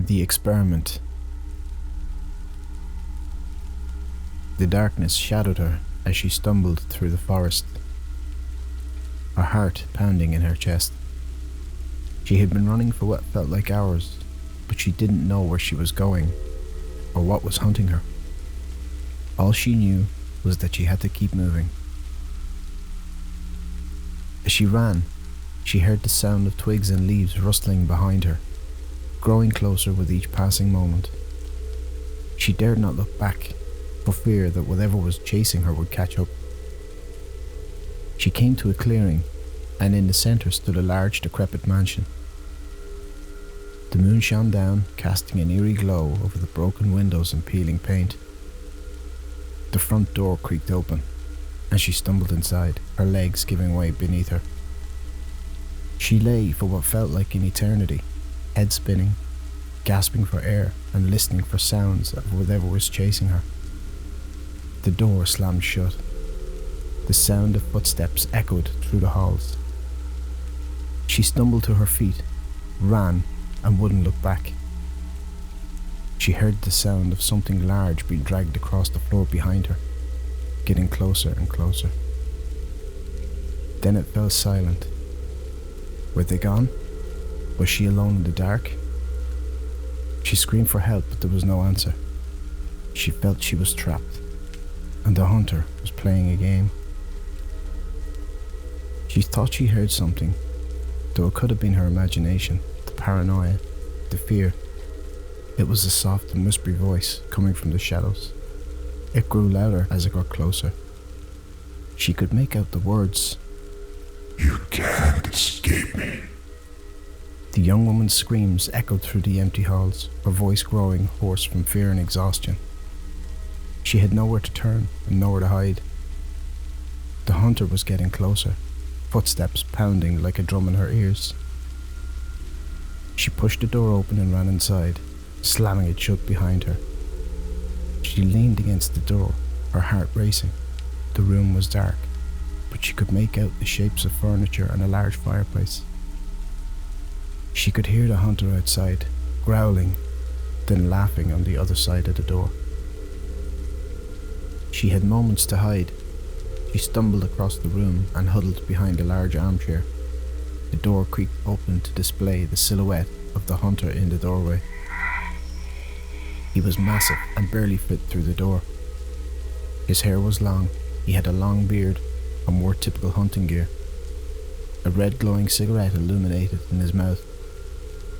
The experiment. The darkness shadowed her as she stumbled through the forest, her heart pounding in her chest. She had been running for what felt like hours, but she didn't know where she was going or what was hunting her. All she knew was that she had to keep moving. As she ran, she heard the sound of twigs and leaves rustling behind her, growing closer with each passing moment. She dared not look back, for fear that whatever was chasing her would catch up. She came to a clearing, and in the centre stood a large, decrepit mansion. The moon shone down, casting an eerie glow over the broken windows and peeling paint. The front door creaked open, and she stumbled inside, her legs giving way beneath her. She lay for what felt like an eternity, head spinning, gasping for air and listening for sounds of whatever was chasing her. The door slammed shut. The sound of footsteps echoed through the halls. She stumbled to her feet, ran, and wouldn't look back. She heard the sound of something large being dragged across the floor behind her, getting closer and closer. Then it fell silent. Were they gone? Was she alone in the dark? She screamed for help, but there was no answer. She felt she was trapped, and the hunter was playing a game. She thought she heard something, though it could have been her imagination, the paranoia, the fear. It was a soft and whispery voice coming from the shadows. It grew louder as it got closer. She could make out the words. "You can't escape me." The young woman's screams echoed through the empty halls, her voice growing hoarse from fear and exhaustion. She had nowhere to turn and nowhere to hide. The hunter was getting closer, footsteps pounding like a drum in her ears. She pushed the door open and ran inside, slamming it shut behind her. She leaned against the door, her heart racing. The room was dark, but she could make out the shapes of furniture and a large fireplace. She could hear the hunter outside, growling, then laughing on the other side of the door. She had moments to hide. She stumbled across the room and huddled behind a large armchair. The door creaked open to display the silhouette of the hunter in the doorway. He was massive and barely fit through the door. His hair was long, he had a long beard and wore typical hunting gear. A red glowing cigarette illuminated in his mouth,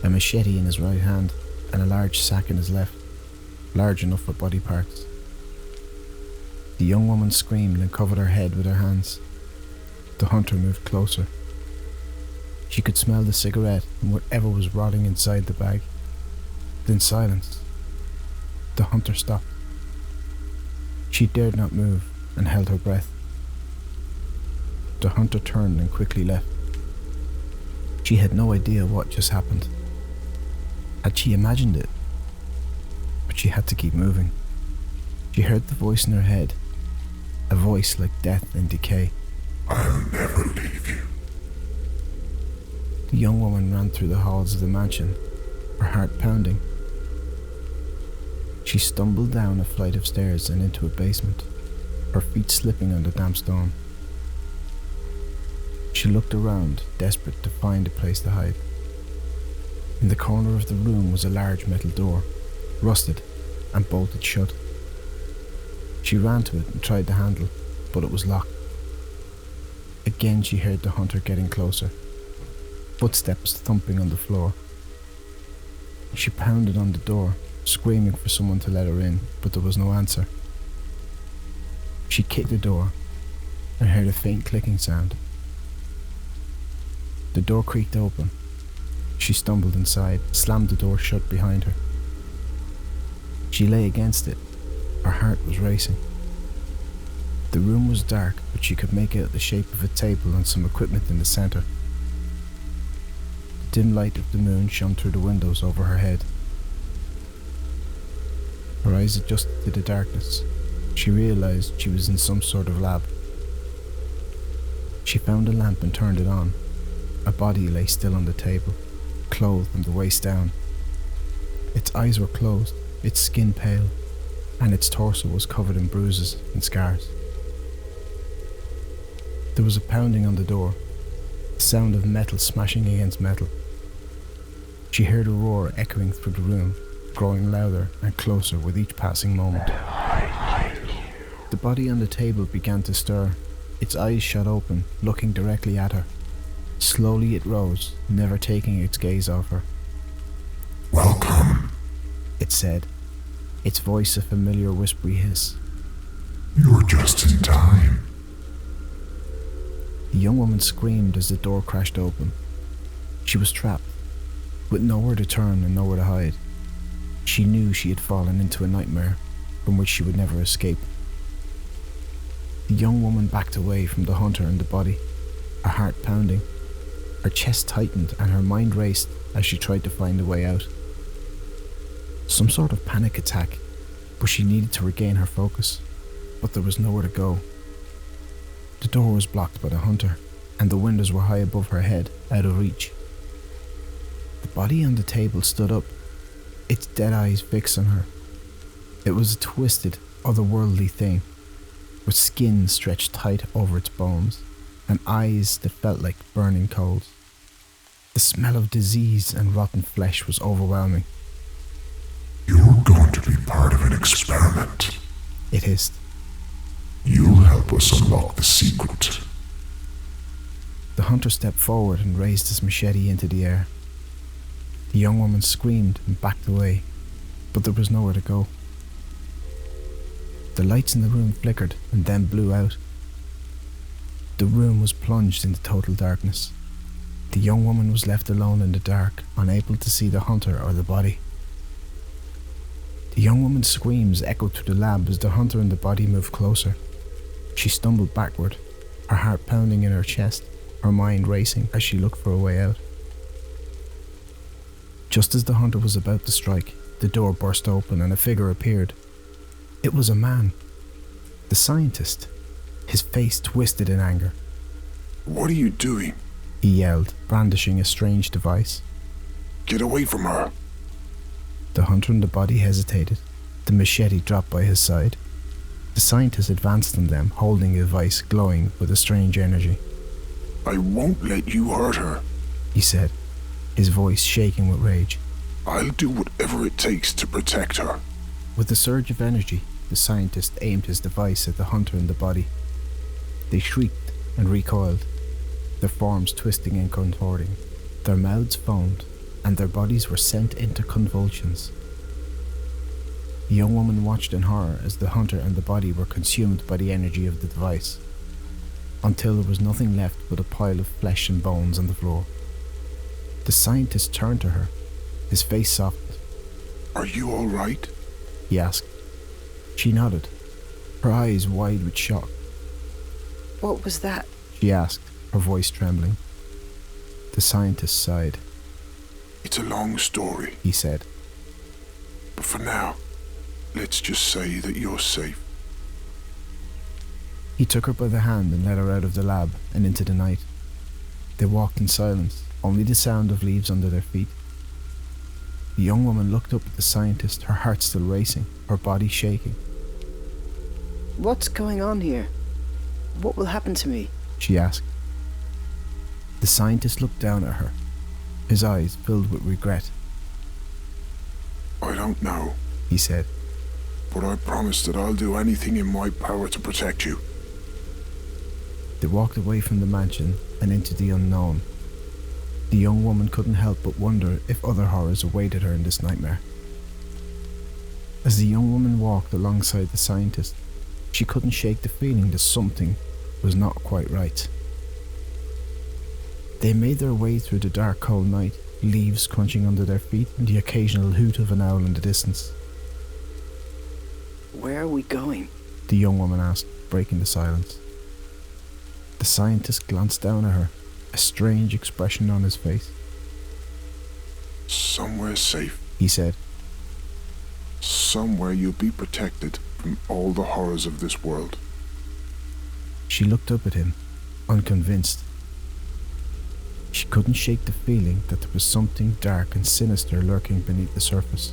a machete in his right hand, and a large sack in his left, large enough for body parts. The young woman screamed and covered her head with her hands. The hunter moved closer. She could smell the cigarette and whatever was rotting inside the bag. Then silence. The hunter stopped. She dared not move and held her breath. The hunter turned and quickly left. She had no idea what just happened. Had she imagined it? But she had to keep moving. She heard the voice in her head, a voice like death and decay. "I'll never leave you." The young woman ran through the halls of the mansion, her heart pounding. She stumbled down a flight of stairs and into a basement, her feet slipping on the damp stone. She looked around, desperate to find a place to hide. In the corner of the room was a large metal door, rusted and bolted shut. She ran to it and tried the handle, but it was locked. Again she heard the hunter getting closer, footsteps thumping on the floor. She pounded on the door, screaming for someone to let her in, but there was no answer. She kicked the door and heard a faint clicking sound. The door creaked open. She stumbled inside, slammed the door shut behind her. She lay against it. Her heart was racing. The room was dark, but she could make out the shape of a table and some equipment in the centre. The dim light of the moon shone through the windows over her head. Her eyes adjusted to the darkness. She realized she was in some sort of lab. She found a lamp and turned it on. A body lay still on the table, clothed from the waist down. Its eyes were closed, its skin pale, and its torso was covered in bruises and scars. There was a pounding on the door, the sound of metal smashing against metal. She heard a roar echoing through the room, growing louder and closer with each passing moment. The body on the table began to stir. Its eyes shot open, looking directly at her. Slowly it rose, never taking its gaze off her. Welcome, It said, its voice a familiar whispery hiss. you're just in time. The young woman screamed as the door crashed open. She was trapped, with nowhere to turn and nowhere to hide. She knew she had fallen into a nightmare from which she would never escape. The young woman backed away from the hunter and the body, her heart pounding. Her chest tightened and her mind raced as she tried to find a way out. Some sort of panic attack, but she needed to regain her focus. But there was nowhere to go. The door was blocked by the hunter, and the windows were high above her head, out of reach. The body on the table stood up, its dead eyes fixed on her. It was a twisted, otherworldly thing, with skin stretched tight over its bones, and eyes that felt like burning coals. The smell of disease and rotten flesh was overwhelming. You're going to be part of an experiment. It hissed. You'll help us unlock the secret. The hunter stepped forward and raised his machete into the air. The young woman screamed and backed away, but there was nowhere to go. The lights in the room flickered and then blew out. The room was plunged into total darkness. The young woman was left alone in the dark, unable to see the hunter or the body. The young woman's screams echoed through the lab as the hunter and the body moved closer. She stumbled backward, her heart pounding in her chest, her mind racing as she looked for a way out. Just as the hunter was about to strike, the door burst open and a figure appeared. It was a man, the scientist, his face twisted in anger. What are you doing? He yelled, brandishing a strange device. Get away from her. The hunter and the body hesitated. The machete dropped by his side. The scientist advanced on them, holding a device glowing with a strange energy. I won't let you hurt her. He said, his voice shaking with rage. I'll do whatever it takes to protect her. With a surge of energy, the scientist aimed his device at the hunter and the body. They shrieked and recoiled, their forms twisting and contorting. Their mouths foamed, and their bodies were sent into convulsions. The young woman watched in horror as the hunter and the body were consumed by the energy of the device, until there was nothing left but a pile of flesh and bones on the floor. The scientist turned to her, his face softened. Are you all right? He asked. She nodded, her eyes wide with shock. What was that? She asked, her voice trembling. The scientist sighed. It's a long story, He said. but for now, let's just say that you're safe. He took her by the hand and led her out of the lab and into the night. They walked in silence, only the sound of leaves under their feet. The young woman looked up at the scientist, her heart still racing, her body shaking. What's going on here? What will happen to me? She asked. The scientist looked down at her, his eyes filled with regret. I don't know, He said. but I promise that I'll do anything in my power to protect you. They walked away from the mansion and into the unknown. The young woman couldn't help but wonder if other horrors awaited her in this nightmare. As the young woman walked alongside the scientist, she couldn't shake the feeling that something was not quite right. They made their way through the dark, cold night, leaves crunching under their feet and the occasional hoot of an owl in the distance. Where are we going? The young woman asked, breaking the silence. The scientist glanced down at her, a strange expression on his face. Somewhere safe. He said. Somewhere you'll be protected from all the horrors of this world. She looked up at him, unconvinced. She couldn't shake the feeling that there was something dark and sinister lurking beneath the surface.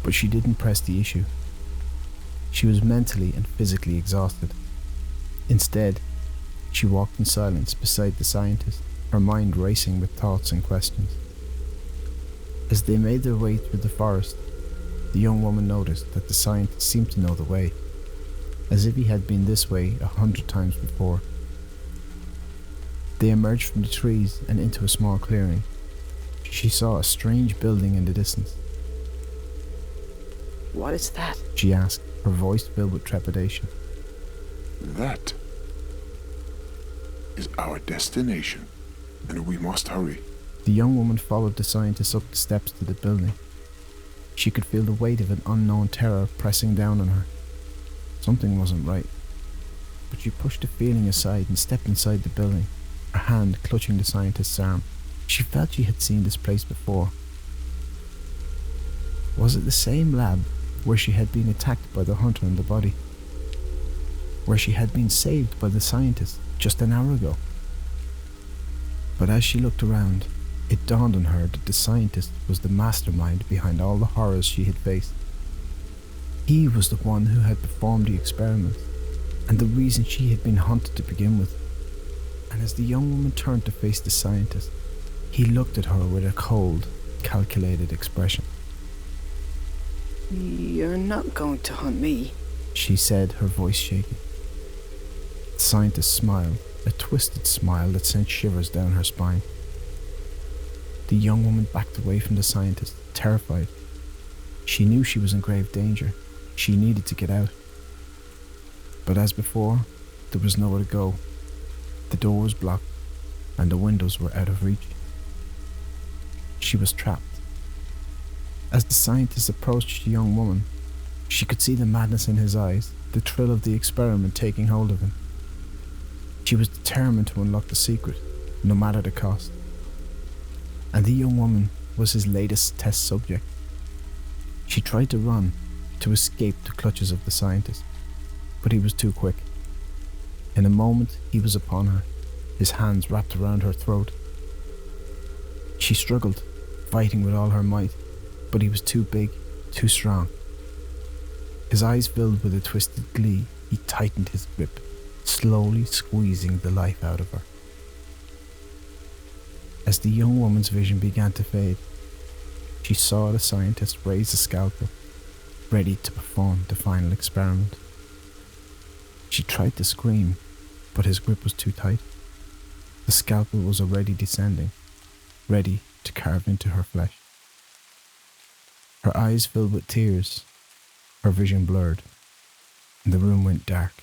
But she didn't press the issue. She was mentally and physically exhausted. Instead, she walked in silence beside the scientist, her mind racing with thoughts and questions. As they made their way through the forest, the young woman noticed that the scientist seemed to know the way, as if he had been this way 100 times before. They emerged from the trees and into a small clearing. She saw a strange building in the distance. What is that? She asked, her voice filled with trepidation. That is our destination, and we must hurry. The young woman followed the scientist up the steps to the building. She could feel the weight of an unknown terror pressing down on her. Something wasn't right. But she pushed the feeling aside and stepped inside the building, her hand clutching the scientist's arm. She felt she had seen this place before. Was it the same lab where she had been attacked by the hunter in the body? Where she had been saved by the scientist just an hour ago? But as she looked around, it dawned on her that the scientist was the mastermind behind all the horrors she had faced. He was the one who had performed the experiment, and the reason she had been hunted to begin with. And as the young woman turned to face the scientist, he looked at her with a cold, calculated expression. You're not going to hunt me, she said, her voice shaking. The scientist smiled, a twisted smile that sent shivers down her spine. The young woman backed away from the scientist, terrified. She knew she was in grave danger. She needed to get out. But as before, there was nowhere to go. The door was blocked, and the windows were out of reach. She was trapped. As the scientist approached the young woman, she could see the madness in his eyes, the thrill of the experiment taking hold of him. She was determined to unlock the secret, no matter the cost. And the young woman was his latest test subject. She tried to run, to escape the clutches of the scientist, but he was too quick. In a moment, he was upon her, his hands wrapped around her throat. She struggled, fighting with all her might, but he was too big, too strong. His eyes filled with a twisted glee, he tightened his grip, slowly squeezing the life out of her. As the young woman's vision began to fade, she saw the scientist raise a scalpel, ready to perform the final experiment. She tried to scream, but his grip was too tight. The scalpel was already descending, ready to carve into her flesh. Her eyes filled with tears, her vision blurred, and the room went dark.